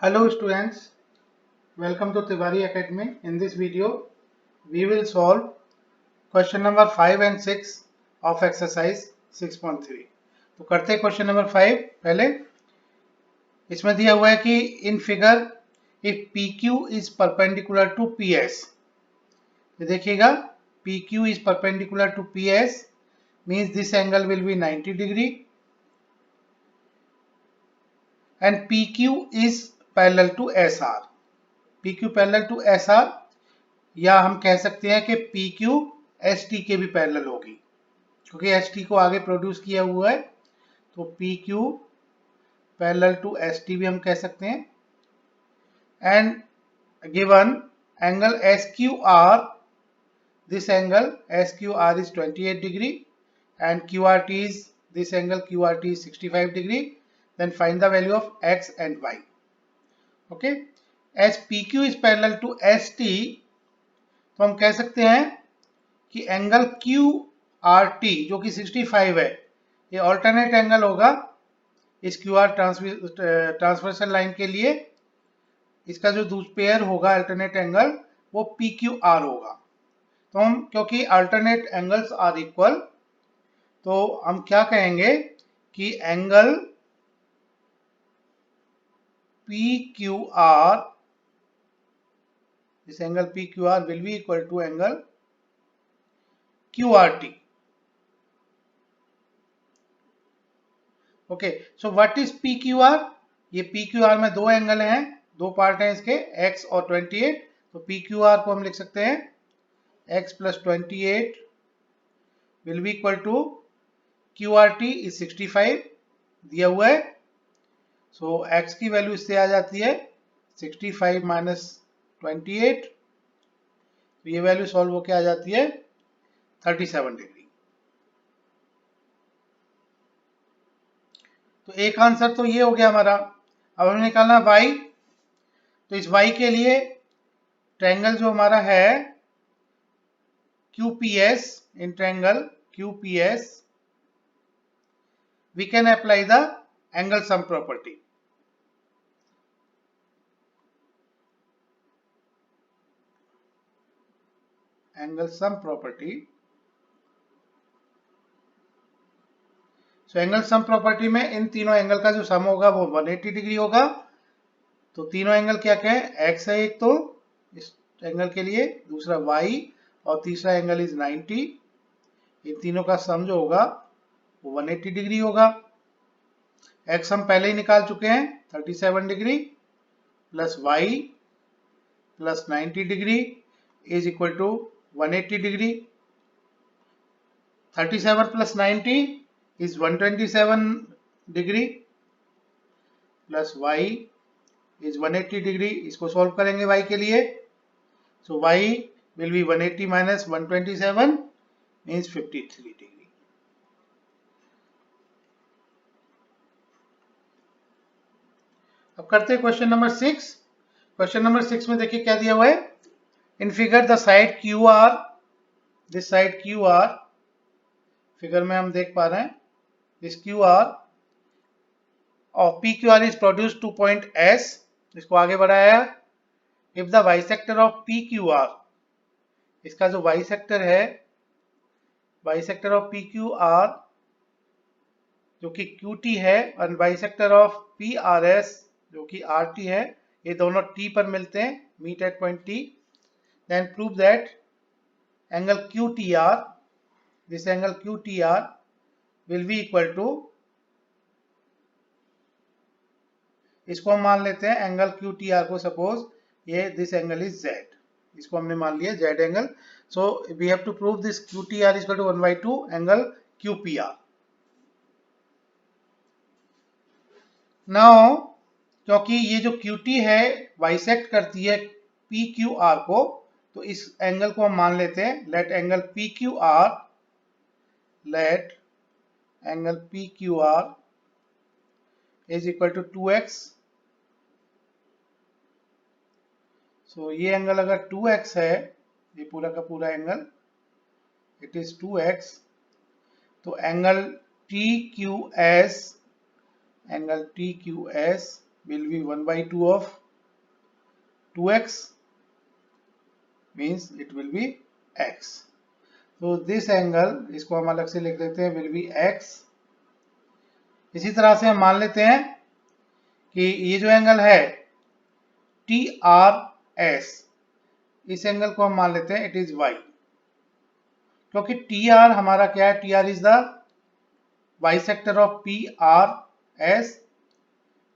Hello students, welcome to Tiwari Academy. In this video, we will solve question number 5 and 6 of exercise 6.3. तो करते हैं question number 5 पहले. इसमें दिया हुआ है कि in figure if PQ is perpendicular to PS. ये देखिएगा PQ is perpendicular to PS means this angle will be 90 degree and PQ is parallel to SR. PQ parallel to SR या हम कह सकते हैं कि PQ ST के भी पैरेलल होगी क्योंकि ST को आगे प्रोड्यूस किया हुआ है, तो PQ पैरेलल टू ST भी हम कह सकते हैं. And given angle SQR, this angle SQR is 28 degree and QRT is this angle QRT is 65 degree. Then find the value of X and Y. Okay, as PQ is parallel to ST, तो हम कह सकते हैं कि angle QRT जो कि 65 है, ये ऑल्टरनेट एंगल होगा इस QR ट्रांसवर्सल लाइन के लिए. इसका जो दूसरा पेयर होगा अल्टरनेट एंगल वो PQR होगा. तो हम क्योंकि अल्टरनेट एंगल्स आर इक्वल, तो हम क्या कहेंगे कि angle PQR, this angle PQR will be equal to angle QRT. Okay, so what is PQR? ये PQR में दो एंगल हैं, दो पार्ट हैं इसके, X और 28. तो PQR को हम लिख सकते हैं X plus 28 will be equal to QRT is 65 दिया हुआ है. So X की वैल्यू इससे आ जाती है 65 minus 28, तो ये वैल्यू सॉल्व होके आ जाती है 37 डिग्री. तो एक आंसर तो ये हो गया हमारा. अब हमें निकालना y. तो इस y के लिए ट्रायंगल जो हमारा है QPS, in triangle QPS we can apply the angle sum property. Angle sum property. So angle sum property में इन तीनों एंगल का जो सम होगा वो 180 डिग्री होगा. तो तीनों एंगल क्या क्या है, x है एक तो इस एंगल के लिए, दूसरा y और तीसरा एंगल इज 90. इन तीनों का सम जो होगा वो 180 डिग्री होगा. x हम पहले ही निकाल चुके हैं 37 degree plus y plus 90 degree is equal to 180 degree. 37 plus 90 is 127 degree plus y is 180 degree. इसको सॉल्व करेंगे y के लिए. So y will be 180 minus 127 means 53 degree. अब करते हैं क्वेश्चन नंबर 6. क्वेश्चन नंबर 6 में देखिए क्या दिया हुआ है. In figure the side QR, this side QR, figure में हम देख पा रहे हैं this QR of PQR is produced to point S. इसको आगे बढ़ाया. If the bisector of PQR, इसका जो बाइसेक्टर है, बाइसेक्टर ऑफ PQR जो कि QT है और बाइसेक्टर ऑफ PRS जो कि RT है, ये दोनों T पर मिलते हैं, meet at point T. Then prove that angle QTR, this angle QTR will be equal to, इसको हम मान लेते हैं एंगल QTR को, सपोज ये दिस एंगल इज Z, इसको हमने मान लिया Z angle. So we have to prove this QTR is equal to 1/2 angle QPR. Now क्योंकि ये जो QT है बाइसेक्ट करती है PQR को, तो इस एंगल को हम मान लेते हैं. Let angle PQR, let angle PQR is equal to 2x. So ये एंगल अगर 2x है, ये पूरा का पूरा एंगल इट इज 2x, तो angle TQS, angle TQS will be 1 by 2 of 2x, means it will be x. तो this angle, इसको हम अलग से लिख देते हैं, will be x. इसी तरह से हम मान लेते हैं कि ये जो एंगल है TRS, इस एंगल को हम मान लेते हैं इट इज y, क्योंकि TR हमारा क्या है, TR is the bisector of PRS,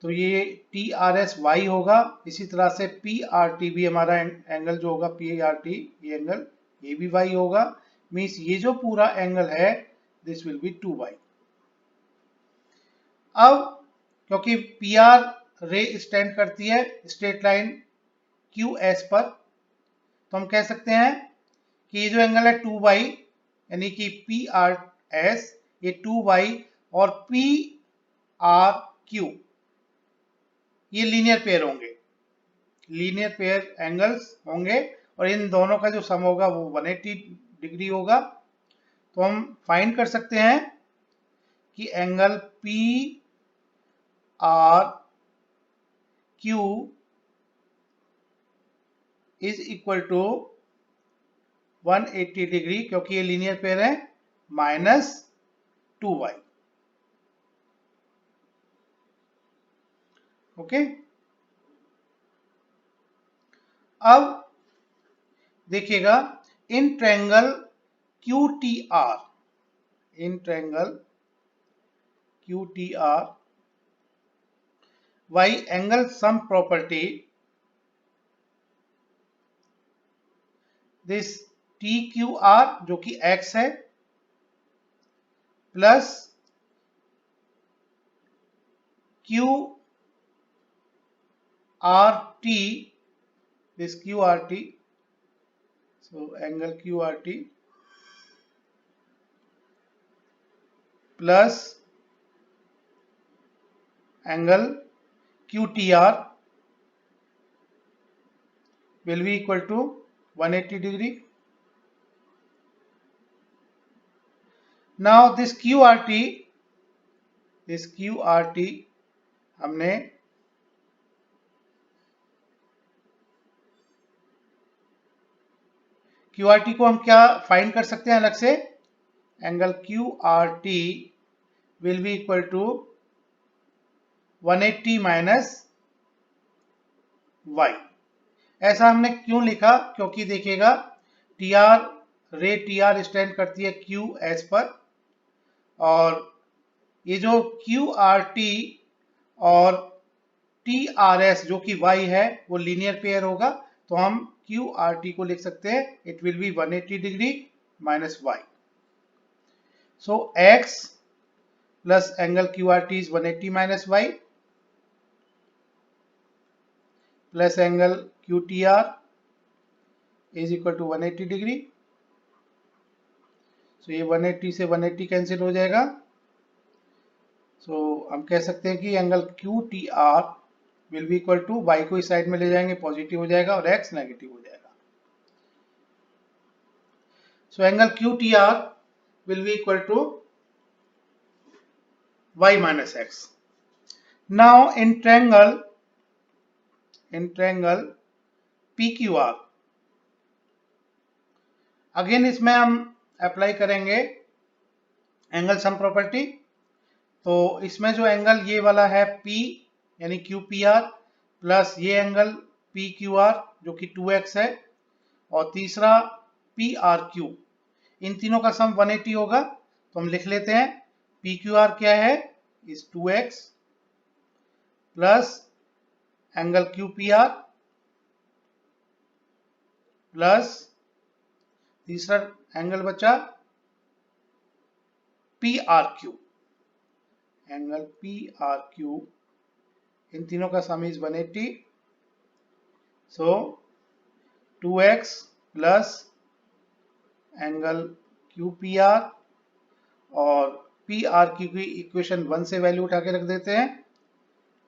तो ये TRS y होगा. इसी तरह से PRT भी हमारा एंगल जो होगा PRT, ये एंगल ये भी y होगा. मीन्स ये जो पूरा एंगल है दिस विल बी 2y. अब क्योंकि PR रे स्टैंड करती है स्ट्रेट लाइन QS पर, तो हम कह सकते हैं कि ये जो एंगल है 2y, यानी कि PRS ये 2y और PRQ ये लीनियर पेयर होंगे, लीनियर पेयर एंगल्स होंगे, और इन दोनों का जो सम होगा वो 180 डिग्री होगा. तो हम फाइंड कर सकते हैं कि angle PRQ is equal to 180 degree, क्योंकि ये लीनियर पेयर है, माइनस 2y. ओके. अब देखिएगा in triangle QTR, in triangle QTR y angle sum property, this TQR जो कि x है, plus QRT, this QRT, so angle QRT plus angle QTR will be equal to 180 degree. Now this QRT हमने QRT को हम क्या find कर सकते हैं अलग से, angle QRT will be equal to 180 minus y. ऐसा हमने क्यों लिखा, क्योंकि देखिएगा TR स्टैंड करती है QS पर, और ये जो QRT और TRS जो कि y है वो लीनियर पेयर होगा, तो हम QRT को लिख सकते हैं it will be 180 degree minus y. So x plus angle QRT is 180 minus y plus angle QTR is equal to 180 degree. So ये 180 से 180 कैंसिल हो जाएगा. सो हम कह सकते हैं कि angle QTR will be equal to, y को इस साइड में ले जाएंगे पॉजिटिव हो जाएगा और x नेगेटिव हो जाएगा. So angle QTR will be equal to y minus x. Now in triangle PQR, again इसमें हम अप्लाई करेंगे एंगल सम प्रॉपर्टी. तो इसमें जो एंगल ये वाला है P यानी QPR प्लस ये एंगल PQR जो कि 2x है, और तीसरा PRQ, इन तीनों का सम 180 होगा. तो हम लिख लेते हैं PQR क्या है, is 2x plus angle QPR plus तीसरा एंगल बचा PRQ, एंगल PRQ, इन तीनों का sum is 180. So 2x plus angle QPR और PRQ की इक्वेशन 1 से वैल्यू उठा के रख देते हैं,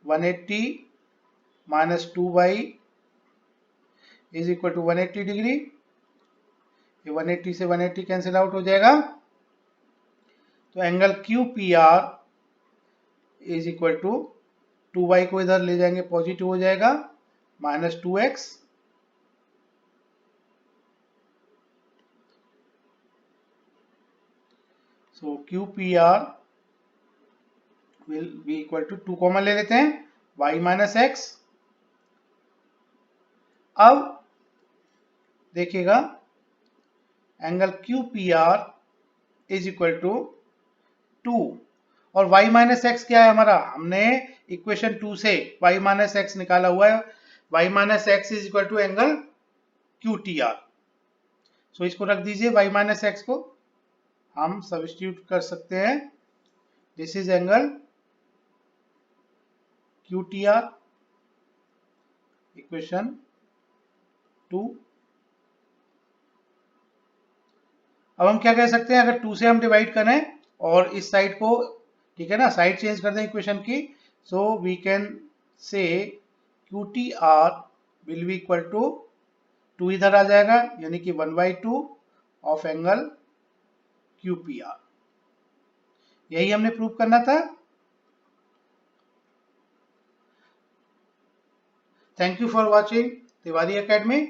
180 minus 2y is equal to 180 degree. ये 180 से 180 कैंसिल आउट हो जाएगा. तो angle QPR is equal to 2y को इधर ले जाएंगे पॉजिटिव हो जाएगा, -2x, so QPR will be equal to 2 common ले लेते हैं, y माइनस एक्स। अब देखिएगा angle QPR is equal to 2 और y माइनस एक्स क्या है हमारा, हमने इक्वेशन 2 से y माइनस एक्स निकाला हुआ है, y minus x is equal to angle QTR। So इसको रख दीजिए, y माइनस एक्स को हम सब्स्टिट्यूट कर सकते हैं, this is angle QTR, equation 2। अब हम क्या कह सकते हैं, अगर 2 से हम डिवाइड करें और इस साइड को, ठीक है ना, साइड चेंज कर दें इक्वेशन की, so we can say QTR will be equal to 2 इधर आ जाएगा, यानी कि 1/2 ऑफ एंगल QPR। यही हमने प्रूव करना था। Thank you for watching Tiwari academy.